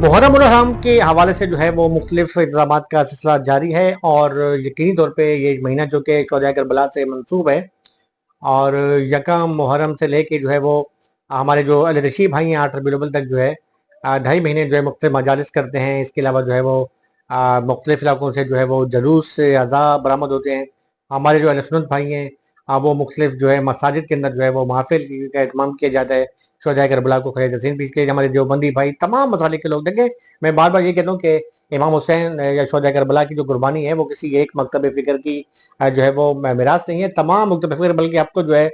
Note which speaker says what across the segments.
Speaker 1: محرم الحرام کے حوالے سے جو ہے وہ مختلف انتظامات کا سلسلہ جاری ہے، اور یقینی طور پہ یہ مہینہ جو کہ شہدائے کربلا سے منسوب ہے، اور یکم محرم سے لے کے جو ہے وہ ہمارے جو الرشی بھائی ہیں 8 ربیع الاول تک جو ہے 2.5 مہینے جو ہے مختلف مجالس کرتے ہیں۔ اس کے علاوہ جو ہے وہ مختلف علاقوں سے جو ہے وہ جلوس سے اعضاء برآمد ہوتے ہیں۔ ہمارے جو اہل سنت بھائی ہیں وہ مختلف جو ہے مساجد کے اندر جو ہے وہ محافل کا اہتمام کیا جاتا ہے، شہدائے کربلا کو خراج تحسین پیش کے ہمارے دیوبندی بھائی تمام مسالے کے لوگ دیکھیں۔ میں بار بار یہ کہتا ہوں کہ امام حسین یا شہدائے کربلا کی جو قربانی ہے وہ کسی ایک مکتب فکر کی جو ہے وہ میراث نہیں ہے، تمام مکتب فکر، بلکہ آپ کو جو ہے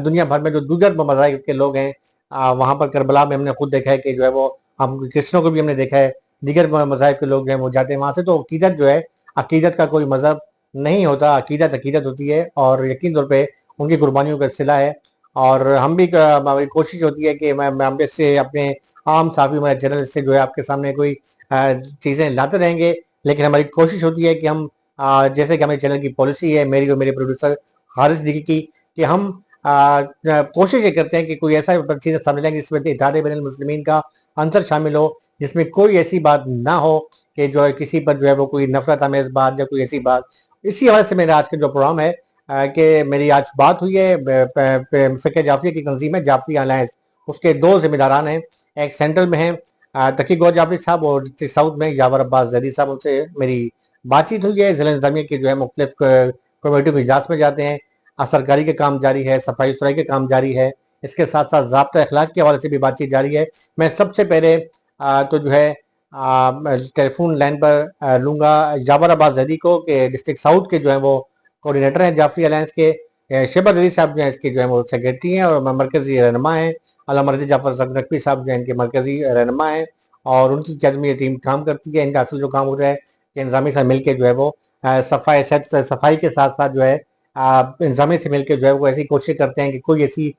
Speaker 1: دنیا بھر میں جو دیگر مذاہب کے لوگ ہیں وہاں پر کربلا میں ہم نے خود دیکھا ہے کہ جو ہے وہ ہم کرسچنوں کو بھی ہم نے دیکھا ہے، دیگر مذاہب کے لوگ جو ہیں وہ جاتے ہیں وہاں سے۔ تو عقیدت جو ہے، عقیدت کا کوئی مذہب نہیں ہوتا، عقیدت عقیدت ہوتی ہے، اور یقین طور پہ ان کی قربانیوں کا صلہ ہے۔ اور ہم بھی ہماری کوشش ہوتی ہے کہ ہم اس سے اپنے عام صحافی ہمارے چینل سے جو ہے آپ کے سامنے کوئی چیزیں لاتے رہیں گے، لیکن ہماری کوشش ہوتی ہے کہ ہم جیسے کہ ہمارے چینل کی پالیسی ہے، میری اور میرے پروڈیوسر حارث صدیقی کی، کہ ہم کوشش یہ کرتے ہیں کہ کوئی ایسا چیز سامنے لائیں جس میں اتحاد بین المسلمین کا عنصر شامل ہو، جس میں کوئی ایسی بات نہ ہو کہ جو ہے کسی پر جو ہے وہ کوئی نفرت آمیز بات یا کوئی ایسی بات۔ اسی وجہ سے میرا آج کا جو پروگرام ہے کہ میری آج بات ہوئی ہے فقہ جعفریہ کی تنظیم ہے جعفری الائنس، اس کے 2 ذمہ داران ہیں، ایک سینٹرل میں ہیں تقی گو جعفری صاحب، اور ساؤتھ میں یاور عباس زیدی صاحب۔ ان سے میری بات چیت ہوئی ہے۔ ضلع انتظامیہ کے جو ہے مختلف کمیٹیوں کے اجلاس میں جاتے ہیں، سرکاری کے کام جاری ہے، صفائی ستھرائی کے کام جاری ہے، اس کے ساتھ ساتھ ضابطہ اخلاق کے حوالے سے بھی بات چیت جاری ہے۔ میں سب سے پہلے تو جو ہے ٹیلی فون لائن پر لوں گا یاور عباس زیدی کو، کہ ڈسٹرکٹ ساؤتھ کے جو ہیں وہ کوارڈینیٹر ہیں جعفری الائنس کے۔ شہباز علی صاحب جو ہیں اس کے جو ہیں وہ سیکریٹری ہیں اور مرکزی رہنما ہیں۔ علامہ رضی جعفر نقوی صاحب جو ہیں ان کے مرکزی رہنما ہیں، اور ان کی قیادت میں یہ ٹیم کام کرتی ہے۔ ان کا اصل جو کام ہوتا ہے کہ انتظامیہ سے مل کے جو ہے وہ صفائی کے ساتھ ساتھ جو ہے انتظامیہ سے مل کے جو ہے وہ ایسی کوشش کرتے ہیں کہ کوئی ایسی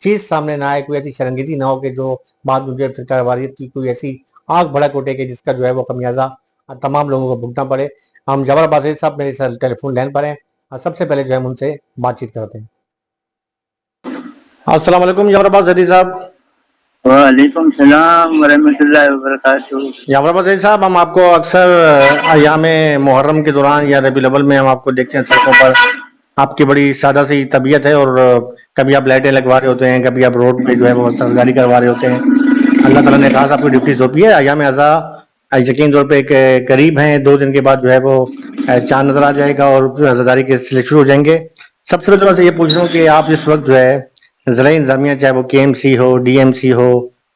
Speaker 1: چیز سامنے نہ آئے، کوئی ایسی شرمندگی نہ ہو کہ جو بعد میں جو ہے فرقہ واریت کی کوئی ایسی آگ بھڑک اٹھے کہ جس کا جو ہے وہ خمیازہ تمام لوگوں کو بھگتنا پڑے۔ ہم یاور عباس زیدی صاحب میرے ٹیلی فون لائن پر ہیں، سب سے پہلے جو ہے ہم ان سے بات چیت کرتے ہیں۔ السلام علیکم یاور عباس زیدی صاحب۔
Speaker 2: وعلیکم السلام ورحمۃ اللہ وبرکاتہ۔
Speaker 1: یاور عباس زیدی صاحب، ہم آپ کو اکثر ایام محرم کے دوران یا ربیع الاول میں ہم آپ کو دیکھتے ہیں سڑکوں پر، آپ کی بڑی سادہ سی طبیعت ہے، اور کبھی آپ لائٹیں لگوا رہے ہوتے ہیں، کبھی آپ روڈ پہ جو ہے وہ سرگاری کروا رہے ہوتے ہیں۔ اللہ تعالیٰ نے خاص آپ کی ڈیوٹی سونپی ہے۔ ایام اعضاء یقین طور پہ قریب ہیں، 2 دن کے بعد جو ہے وہ چاند نظر آ جائے گا اور عزاداری کے سلسلے شروع ہو جائیں گے۔ سب سے پہلے تو یہ پوچھ رہا ہوں کہ آپ اس وقت جو ہے ضلع انتظامیہ، چاہے وہ کے ایم سی ہو، ڈی ایم سی ہو،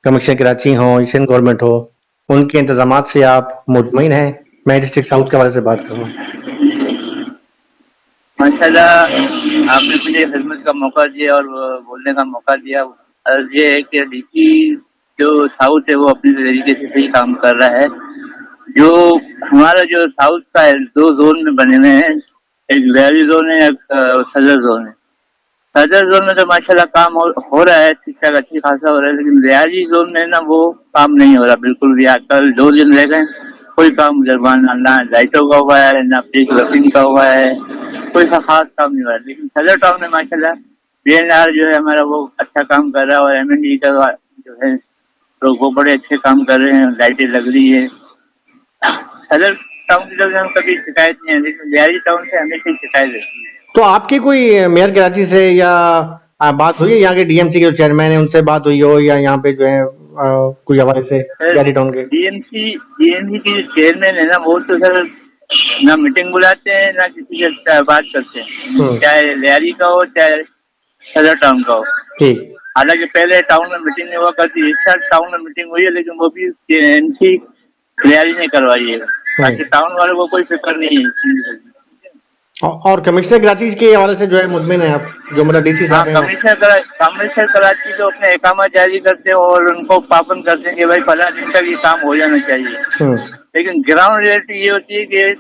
Speaker 1: کمشنر کراچی ہو، ایشین گورنمنٹ ہو، ان کے انتظامات سے آپ مطمئن ہیں؟ میں ڈسٹرکٹ ساؤتھ کے حوالے سے بات کروں۔
Speaker 2: ماشاء اللہ، آپ نے مجھے خدمت کا موقع دیا اور بولنے کا موقع دیا۔ عرض یہ ہے کہ ڈی سی جو ساؤتھ ہے وہ اپنے طریقے سے صحیح کام کر رہا ہے۔ جو ہمارا جو ساؤتھ کا ہے 2 زون میں بنے ہوئے ہیں، ایک ویلی زون ہے، ایک صدر زون ہے۔ صدر زون میں تو ماشاءاللہ کام ہو رہا ہے، ٹھیک ٹھاک اچھی خاصا ہو رہا ہے، لیکن ریاضی زون میں نا وہ کام نہیں ہو رہا بالکل بھی۔ کل 2 دن رہ گئے، کوئی کام نہ لائٹوں کا ہوا ہے، نہ پیک رفنگ کا ہوا ہے، کوئی سا خاص کام نہیں ہوا ہے۔ لیکن صدر ٹاؤن میں ماشاءاللہ بی این آر جو ہے ہمارا وہ اچھا کام کر رہا ہے، اور ایم این ڈی کا جو ہے لوگ وہ بڑے اچھے کام کر رہے ہیں، لائٹیں لگ رہی ہے۔ صدر ٹاؤن کی طرف سے ہم کبھی شکایت نہیں ہے، لیکن ریاضی ٹاؤن سے ہمیشہ شکایت رہتی ہے۔
Speaker 1: تو آپ کی کوئی میئر کراچی سے یا بات ہوئی ہے، یہاں کے ڈی ایم سی کے جو چیئرمین ہیں ان سے بات ہوئی ہو، یا یہاں پہ جو ہے کوئی حوالے سے ریاضی ٹاؤن کے
Speaker 2: ڈی ایم سی کی جو چیئرمین ہے نا، وہ تو سر نہ میٹنگ بلاتے ہیں نہ کسی سے بات کرتے ہیں، چاہے لیاری کا ہو چاہے صدر ٹاؤن کا ہو۔
Speaker 1: ٹھیک۔
Speaker 2: حالانکہ پہلے ٹاؤن میں میٹنگ نہیں ہوا کرتی، اس سال ٹاؤن میں میٹنگ ہوئی ہے، لیکن وہ بھی ایم سی لیاری نے کروائی ہے، باقی ٹاؤن والوں کو کوئی فکر نہیں ہے۔
Speaker 1: اور کمشنر کراچی کے حوالے سے جو ہے مطمئن ہیں آپ، جو میرا ڈی سی
Speaker 2: ہاں،
Speaker 1: صاحب ہیں؟
Speaker 2: کمشنر کراچی تو اپنے اقامہ جاری کرتے ہیں اور ان کو پابند کرتے ہیں کہ بھائی فلاں دن تک یہ کام ہو جانا چاہیے، لیکن گراؤنڈ ریئلٹی یہ ہوتی ہے کہ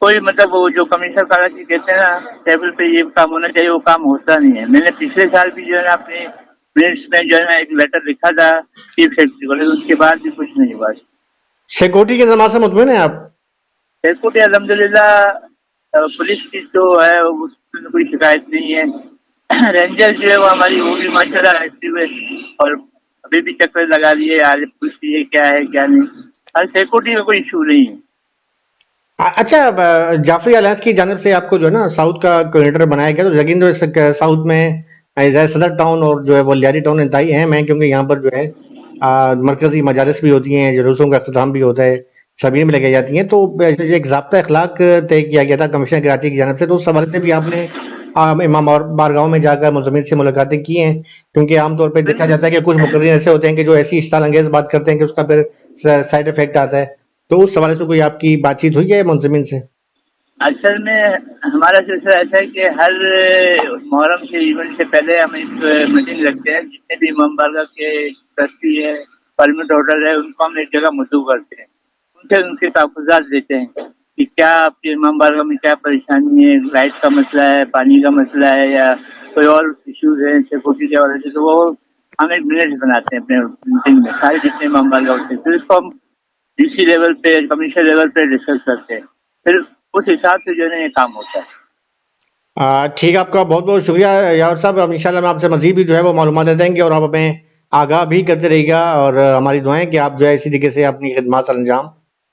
Speaker 2: کوئی مطلب وہ جو کمشنر کراچی کہتے ہیں نا ٹیبل پہ یہ کام ہونا چاہیے، وہ کام ہوتا نہیں ہے۔ میں نے پچھلے سال بھی جو ہے نا اپنے منٹس میں جو ہے نا ایک لیٹر لکھا تھا چیف سیکرٹری کو، لیکن اس کے بعد بھی کچھ نہیں ہوا۔
Speaker 1: سیکورٹی کے انتظامات سے مطمئن ہیں آپ؟
Speaker 2: سیکورٹی الحمدللہ، پولیس کی تو ہے اس میں کوئی شکایت نہیں ہے۔ رینجر جو ہے وہ ہماری وہ بھی ماشاءاللہ ایکٹیو ہے، اور ابھی بھی چکر لگا دیے، آج پوچھ لیے کیا ہے کیا نہیں. ہر سیکورٹی میں کوئی ایشو نہیں ہے.
Speaker 1: اچھا، جعفری الائنس کی جانب سے آپ کو جو ہے نا ساؤتھ کا کوآرڈینیٹر بنایا گیا، تو لیکن جو ساؤتھ میں صدر ٹاؤن اور جو ہے وہ لیاری ٹاؤن انتہائی اہم ہے، کیونکہ یہاں پر جو ہے مرکزی مجالس بھی ہوتی ہیں، جلوسوں کا اختتام بھی ہوتا ہے، سبھی میں لگائی جاتی ہیں. تو ایک ضابطہ اخلاق طے کیا گیا تھا کمشنر کراچی کی جانب سے، تو اس حوالے سے بھی آپ نے امام اور بارگاہوں میں جا کر ملزمین سے ملاقاتیں کی ہیں؟ کیونکہ عام طور پہ دیکھا جاتا ہے کہ کچھ مقررین ایسے ہوتے ہیں کہ جو ایسی اشتعال انگیز بات کرتے ہیں کہ اس کا پھر سائڈ افیکٹ آتا ہے. تو اس حوالے سے کوئی آپ کی بات چیت ہوئی ہے منظمین سے؟
Speaker 2: اصل میں ہمارا سلسلہ ایسا ہے کہ ہر محرم کے ایونٹ سے پہلے ہم ایک میٹنگ رکھتے ہیں. جتنے بھی امام بارگاہ کے ٹرسٹی ہے، پرمٹ ہولڈر ہے، ان کو ہم ایک جگہ مدعو کرتے ہیں. ان سے ان کے تحفظات دیتے ہیں کہ کیا آپ کے امام بارگاہ میں کیا پریشانی ہے، لائٹ کا مسئلہ ہے، پانی کا مسئلہ ہے، یا کوئی اور ایشوز ہیں سیکورٹی کے حوالے سے. تو وہ ہم ایک منٹ بناتے ہیں اپنے میٹنگ میں، سارے جتنے امام بارگاہ ہوتے ہیں. پھر اس کو ہم ڈی سی لیول پہ، کمشنر لیول پہ ڈسکس کرتے ہیں. پھر اس حساب سے جو ہے یہ کام ہوتا ہے.
Speaker 1: ٹھیک ہے، آپ کا بہت بہت شکریہ یاور صاحب. اب انشاءاللہ میں آپ سے مزید بھی جو ہے وہ معلومات دے دیں گے، اور آپ ہمیں آگاہ بھی کرتے رہیے گا، اور ہماری دعائیں کہ آپ جو ہے اسی طریقے سے اپنی خدمات سر انجام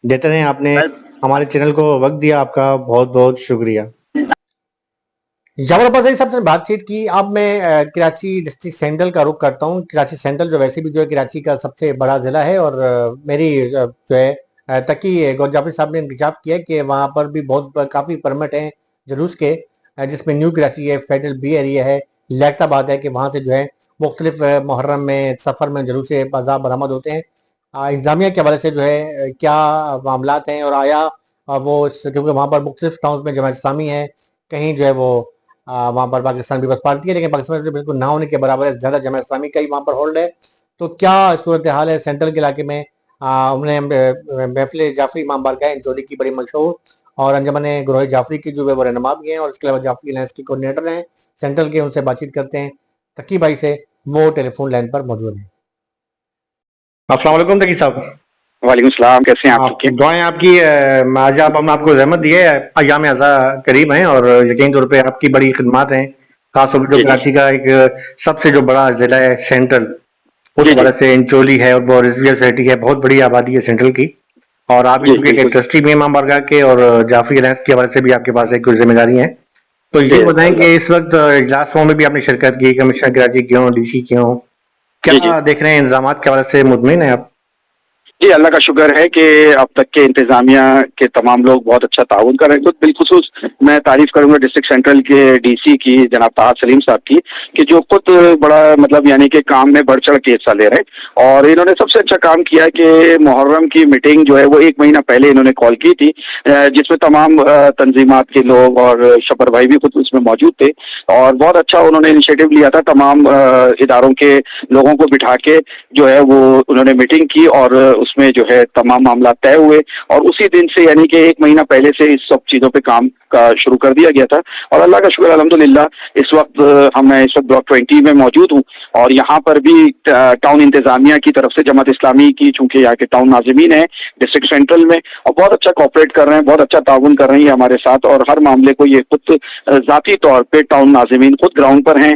Speaker 1: دیتے رہیں. آپ نے
Speaker 2: بس
Speaker 1: ہمارے چینل کو وقت دیا، آپ کا بہت بہت شکریہ. یاور عباس صاحب سے بات چیت کی. اب میں کراچی ڈسٹرکٹ سینٹرل کا رخ کرتا ہوں. کراچی سینٹرل جو ویسے بھی جو ہے کراچی کا سب سے بڑا ضلع ہے، اور میری جو ہے تقی گور جعفری صاحب نے انکشاف کیا کہ وہاں پر بھی کافی پرمٹ ہیں جلوس کے، جس میں نیو کراچی ہے، فیڈرل بی ایریا ہے، لیکٹ آباد ہے، کہ وہاں سے جو ہے مختلف محرم میں، سفر میں جلوس بازاب برآمد ہوتے ہیں. انتظامیہ کے حوالے سے جو ہے کیا معاملات ہیں، اور آیا وہ کیونکہ وہاں پر مختلف ٹاؤنز میں جماعت اسلامی ہے، کہیں جو ہے وہ وہاں پر پاکستان پیپلز پارٹی ہے، لیکن پاکستان بالکل نہ ہونے کے برابر ہے، زیادہ جماعت اسلامی کا ہی وہاں پر ہولڈ ہے. تو کیا صورتحال ہے سینٹرل کے علاقے میں؟ انہیں محفل جعفری امام بارگاہ انچولی کی بڑی مشہور، اور انجمن گروہ جعفری کی جو ہے وہ رہنما بھی ہیں، اور اس کے علاوہ جعفری الائنس کے کوآرڈینیٹر ہیں سینٹرل کے. ان سے بات چیت کرتے ہیں تقی بھائی سے، وہ ٹیلی فون لائن پر موجود ہیں. السلام علیکم تقی صاحب.
Speaker 3: وعلیکم السلام، کیسے ہیں آپ؟
Speaker 1: آپ دعائیں آپ کی. آج ہم آپ کو رحمت دیے، ایام اعزا قریب ہیں، اور یقین طور پہ آپ کی بڑی خدمات ہیں، خاص طور پہ جو کراچی کا ایک سب سے جو بڑا ضلع ہے سینٹرل، اس حوالے سے انچولی ہے اور بورزویہ سوسائٹی ہے، بہت بڑی آبادی ہے سینٹرل کی، اور آپ چونکہ ٹرسٹی بھی امام بارگاہ کے، اور جعفری الائنس کے حوالے سے بھی آپ کے پاس ایک کچھ ذمہ داری ہیں. تو یہ بتائیں کہ اس وقت اجلاسوں میں بھی آپ نے شرکت کی، کمشنر کراچی کیوں، ڈی سی کیوں، کیا دیکھ رہے ہیں انتظامات کے حوالے سے مطمئن ہیں آپ؟
Speaker 3: جی، اللہ کا شکر ہے کہ اب تک کے انتظامیہ کے تمام لوگ بہت اچھا تعاون کر رہے ہیں. بالخصوص میں تعریف کروں گا ڈسٹرکٹ سینٹرل کے ڈی سی کی، جناب طاہر سلیم صاحب کی، کہ جو خود بڑا مطلب یعنی کہ کام میں بڑھ چڑھ کے حصہ لے رہے ہیں. اور انہوں نے سب سے اچھا کام کیا کہ محرم کی میٹنگ جو ہے وہ 1 مہینہ پہلے انہوں نے کال کی تھی، جس میں تمام تنظیمات کے لوگ اور شبر بھائی بھی خود اس میں موجود تھے. اور بہت اچھا انہوں نے انیشیٹو لیا تھا، تمام اداروں کے لوگوں کو بٹھا کے جو ہے وہ انہوں نے میٹنگ کی، اور اس میں جو ہے تمام معاملات طے ہوئے. اور اسی دن سے یعنی کہ 1 مہینہ پہلے سے اس سب چیزوں پہ کام کا شروع کر دیا گیا تھا. اور اللہ کا شکر الحمدللہ اس وقت بلاک 20 میں موجود ہوں، اور یہاں پر بھی ٹاؤن انتظامیہ کی طرف سے جماعت اسلامی کی، چونکہ یہاں کے ٹاؤن ناظمین ہیں ڈسٹرکٹ سینٹرل میں، اور بہت اچھا کوآپریٹ کر رہے ہیں، بہت اچھا تعاون کر رہے ہیں ہمارے ساتھ. اور ہر معاملے کو یہ خود ذاتی طور پہ ٹاؤن ناظمین خود گراؤنڈ پر ہیں،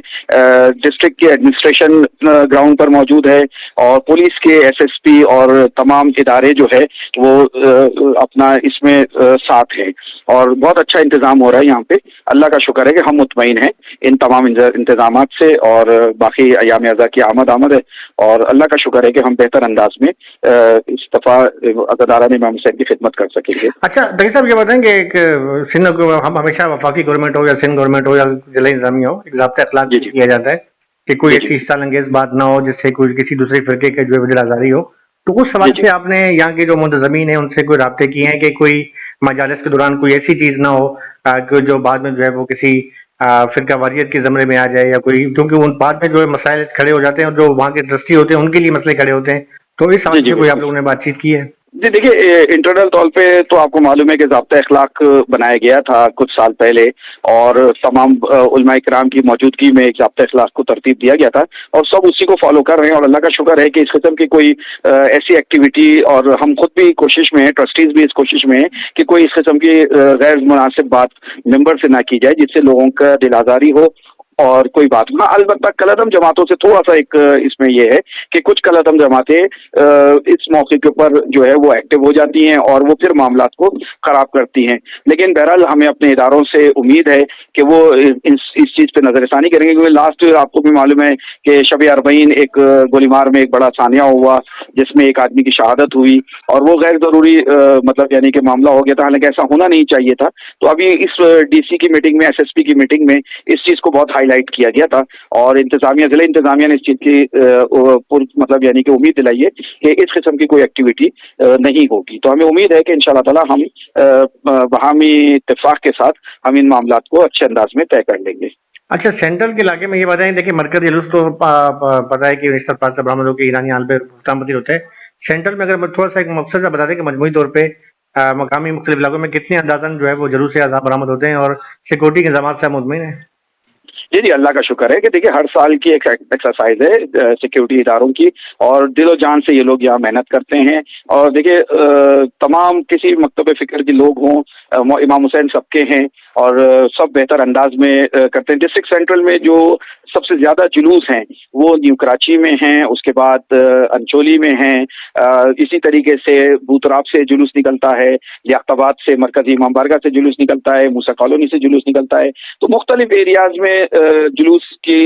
Speaker 3: ڈسٹرکٹ کے ایڈمنسٹریشن گراؤنڈ پر موجود ہے، اور پولیس کے ایس ایس پی اور تمام ادارے جو ہے وہ اپنا اس میں ساتھ ہیں. اور بہت اچھا انتظام ہو رہا ہے یہاں پہ. اللہ کا شکر ہے کہ ہم مطمئن ہیں ان تمام انتظامات سے، اور باقی ایام اعزا کی آمد ہے. اور اللہ کا شکر ہے کہ ہم بہتر انداز میں اس دفعہ عزاداران امام حسین کی خدمت کر سکیں گے.
Speaker 1: اچھا ڈاکٹر صاحب، یہ بتائیں کہ سندھ ہم ہمیشہ وفاقی گورنمنٹ ہو یا سندھ گورنمنٹ ہو یا ضلع انتظامیہ ہو، ایک ضابطہ اخلاق کیا جاتا ہے کہ کوئی ایسی اشتعال انگیز بات نہ ہو جس سے کوئی کسی دوسرے فرقے کے جو وزیر آزاری ہو. تو اس سوال سے آپ نے یہاں کے جو منتظمین ہیں ان سے کوئی رابطے کیے ہیں کہ کوئی مجالس کے دوران کوئی ایسی چیز نہ ہو کہ جو بعد میں جو ہے وہ کسی فرقہ واریت کے زمرے میں آ جائے، یا کوئی، کیونکہ ان بعد میں جو ہے مسائل کھڑے ہو جاتے ہیں اور جو وہاں کے ٹرسٹی ہوتے ہیں ان کے لیے مسئلے کھڑے ہوتے ہیں. تو اس حوالے سے کوئی آپ لوگوں نے بات چیت کی ہے؟
Speaker 3: جی دیکھیے، انٹرنل طور پہ تو آپ کو معلوم ہے کہ ضابطہ اخلاق بنایا گیا تھا کچھ سال پہلے، اور تمام علماء کرام کی موجودگی میں ایک ضابطہ اخلاق کو ترتیب دیا گیا تھا، اور سب اسی کو فالو کر رہے ہیں. اور اللہ کا شکر ہے کہ اس قسم کی کوئی ایسی ایکٹیویٹی، اور ہم خود بھی کوشش میں ہیں، ٹرسٹیز بھی اس کوشش میں ہیں کہ کوئی اس قسم کی غیر مناسب بات ممبر سے نہ کی جائے جس سے لوگوں کا دل آزاری ہو اور کوئی بات نہ، البتہ کلعدم جماعتوں سے تھوڑا سا ایک اس میں یہ ہے کہ کچھ کلعدم جماعتیں اس موقع کے اوپر جو ہے وہ ایکٹیو ہو جاتی ہیں اور وہ پھر معاملات کو خراب کرتی ہیں، لیکن بہرحال ہمیں اپنے اداروں سے امید ہے کہ وہ اس چیز پہ نظر ثانی کریں گے، کیونکہ لاسٹ آپ کو بھی معلوم ہے کہ شب اربعین ایک گولی مار میں ایک بڑا ثانیہ ہوا جس میں ایک آدمی کی شہادت ہوئی اور وہ غیر ضروری مطلب یعنی کہ معاملہ ہو گیا تھا، حالانکہ ایسا ہونا نہیں چاہیے تھا۔ تو ابھی اس ڈی سی کی میٹنگ میں، ایس ایس پی کی میٹنگ میں اس چیز کو بہت ہائی لائٹ کیا گیا تھا اور انتظامیہ، ضلع انتظامیہ نے اس چیز کی مطلب یعنی کہ امید دلائی ہے کہ اس قسم کی کوئی ایکٹیویٹی نہیں ہوگی۔ تو ہمیں امید ہے کہ انشاءاللہ تعالی ہم باہمی اتفاق کے ساتھ ہم ان معاملات کو اچھے انداز میں طے کر لیں گے۔
Speaker 1: اچھا، سینٹرل کے علاقے میں یہ بتائیں، دیکھیں مرکزی جلوس تو پتہ ہے کہ رشتہ پارچہ برآمد ہو کے ایرانی حال پہ حکام پذیر ہوتا ہے۔ سینٹرل میں اگر تھوڑا سا ایک مقصد بتا دیں کہ مجموعی طور پہ مقامی مختلف علاقوں میں کتنے اندازاً جو ہے وہ جلوس سے برآمد ہوتے ہیں اور سیکورٹی کے انتظامات سے مطمئن ہیں؟
Speaker 3: جی اللہ کا شکر ہے کہ دیکھیے ہر سال کی ایک ایکسرسائز ہے سیکیورٹی اداروں کی، اور دل و جان سے یہ لوگ یہاں محنت کرتے ہیں، اور دیکھیے تمام کسی مکتب فکر کے لوگ ہوں، امام حسین سب کے ہیں اور سب بہتر انداز میں کرتے ہیں۔ ڈسٹرکٹ سینٹرل میں جو سب سے زیادہ جلوس ہیں وہ نیو کراچی میں ہیں، اس کے بعد انچولی میں ہیں، اسی طریقے سے بوتراب سے جلوس نکلتا ہے، لیاقت آباد سے مرکزی امام بارگاہ سے جلوس نکلتا ہے، موسیٰ کالونی سے جلوس نکلتا ہے۔ تو مختلف ایریاز میں جلوس کی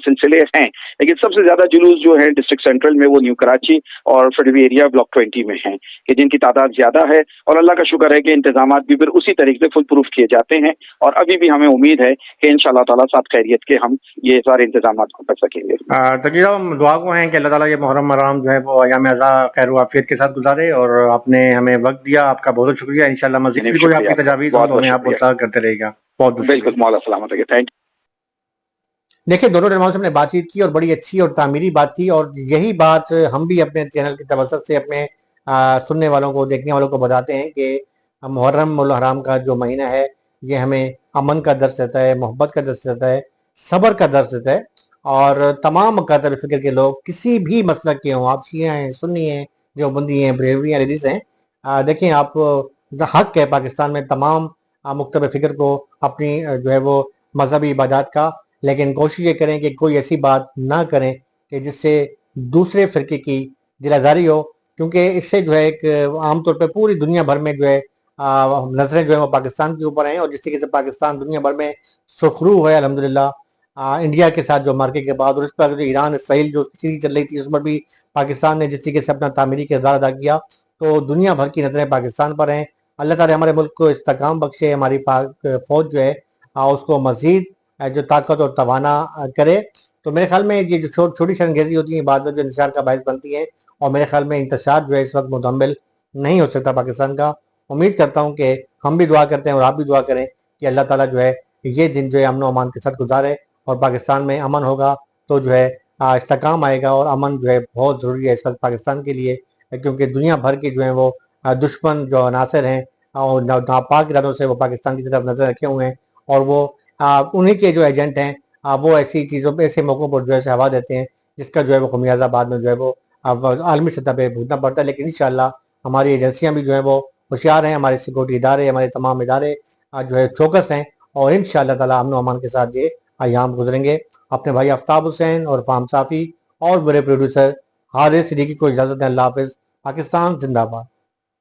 Speaker 3: سلسلے ہیں، لیکن سب سے زیادہ جلوس جو ہے ڈسٹرکٹ سینٹرل میں وہ نیو کراچی اور فیڈرل ایریا بلاک 20 میں ہیں، کہ جن کی تعداد زیادہ ہے، اور اللہ کا شکر ہے کہ انتظامات بھی پھر اسی طریقے سے فل پروف کیے جاتے ہیں، اور ابھی بھی ہمیں امید ہے کہ انشاءاللہ تعالیٰ ساتھ خیریت کے ہم یہ سارے انتظامات کو کر سکیں گے۔
Speaker 1: تقریباً ہم دعا کو ہیں کہ اللہ تعالیٰ یہ محرم حرام جو ہے وہ ایام اعضا خیر و عافیت کے ساتھ گزارے، اور آپ نے ہمیں وقت دیا، آپ کا بہت بہت شکریہ۔ انشاءاللہ مزید بھی کوئی آپ کی تجاویز ہو تو ہمیں آپ مطلع کرتے رہے گا۔ بہت بہت
Speaker 3: بالکل، مولا سلامت ہے، تھینک یو۔
Speaker 1: دیکھیں دونوں رہنماؤں سے ہم نے بات چیت کی اور بڑی اچھی اور تعمیری بات کی، اور یہی بات ہم بھی اپنے چینل کی توسط سے اپنے سننے والوں کو، دیکھنے والوں کو بتاتے ہیں کہ محرم الحرام کا جو مہینہ ہے یہ ہمیں امن کا درس دیتا ہے، محبت کا درس دیتا ہے، صبر کا درس دیتا ہے، اور تمام مکاتب فکر کے لوگ کسی بھی مسلک کے ہوں، آپ شیعہ ہیں، سنی ہیں، دیوبندی ہیں، بریلوی ہیں، لیڈیز ہیں، دیکھیں آپ حق ہے پاکستان میں تمام مکتب فکر کو اپنی جو ہے وہ مذہبی عبادات کا، لیکن کوشش یہ کریں کہ کوئی ایسی بات نہ کریں کہ جس سے دوسرے فرقے کی دل آزاری ہو، کیونکہ اس سے جو ہے ایک عام طور پہ پوری دنیا بھر میں جو ہے نظریں جو ہے وہ پاکستان کے اوپر ہیں، اور جس طریقے سے پاکستان دنیا بھر میں سرخرو ہے الحمدللہ انڈیا کے ساتھ جو مارکے کے بعد، اور اس پر جو ایران اسرائیل جو سیریز چل رہی تھی اس پر بھی پاکستان نے جس طریقے سے اپنا تعمیری کردار ادا کیا، تو دنیا بھر کی نظریں پاکستان پر ہیں۔ اللہ تعالیٰ ہمارے ملک کو استحکام بخشے، ہماری پاک فوج جو ہے اس کو مزید جو طاقت اور توانا کرے۔ تو میرے خیال میں یہ جو چھوٹی شرنگیزی ہوتی ہیں بعد میں جو انتشار کا باعث بنتی ہیں، اور میرے خیال میں انتشار جو ہے اس وقت مکمل نہیں ہو سکتا پاکستان کا۔ امید کرتا ہوں کہ ہم بھی دعا کرتے ہیں اور آپ بھی دعا کریں کہ اللہ تعالیٰ جو ہے یہ دن جو ہے امن و امان کے ساتھ گزارے، اور پاکستان میں امن ہوگا تو جو ہے استحکام آئے گا، اور امن جو ہے بہت ضروری ہے اس وقت پاکستان کے لیے، کیونکہ دنیا بھر کے جو ہیں وہ دشمن جو عناصر ہیں اور ناپاک ارادوں سے وہ پاکستان کی طرف نظر رکھے ہوئے ہیں، اور وہ انہی کے جو ایجنٹ ہیں وہ ایسی چیزوں پہ، ایسے موقعوں پر جو ہے ہوا دیتے ہیں جس کا جو ہے وہ خمیازہ بعد میں جو ہے وہ عالمی سطح پہ بھگتنا پڑتا ہے۔ لیکن انشاءاللہ ہماری ایجنسیاں بھی جو ہیں وہ ہوشیار ہیں، ہمارے سیکورٹی ادارے، ہمارے تمام ادارے جو ہے چوکس ہیں، اور انشاءاللہ تعالی امن و امان کے ساتھ یہ ایام گزریں گے۔ اپنے بھائی آفتاب حسین اور فہم صافی اور بڑے پروڈیوسر حارث صدیقی کو اجازت دیں۔ اللہ حافظ۔ پاکستان زندہ باد۔